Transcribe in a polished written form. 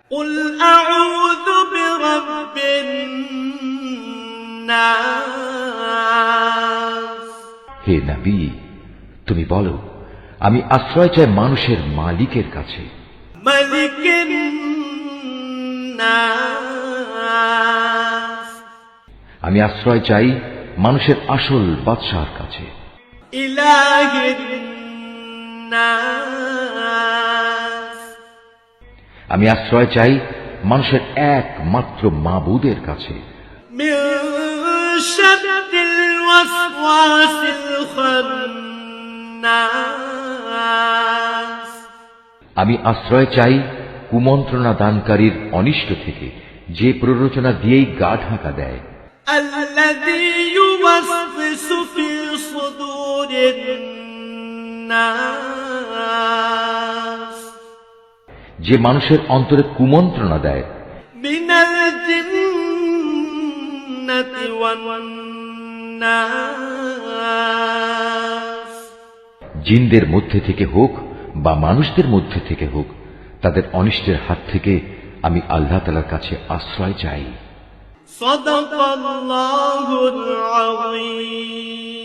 قل أعوذ برب الناس হে নবী, তুমি বলো, আমি আশ্রয় চাই মানুষের মালিকের কাছে, ملك الناس আমি আশ্রয় চাই মানুষের আসল বাদশাহর কাছে, إله الناس আমি আশ্রয় চাই মানুষের একমাত্র মাবুদের কাছে, من شر الوسواس الخناس আমি আশ্রয় চাই কুমন্ত্রণা দানকারীর অনিষ্ট থেকে, যে প্ররোচনা দিয়েই গা ঢাকা দেয়, الذي يوسوس في صدور الناس যে মানুষের অন্তরে কুমন্ত্রণা দেয়, من الجنة والناس জিনদের মধ্যে থেকে হোক বা মানুষদের মধ্যে থেকে হোক, তাদের অনিষ্টের হাত থেকে আমি আল্লাহ তাআলার কাছে আশ্রয় চাই। صدق الله العظيم।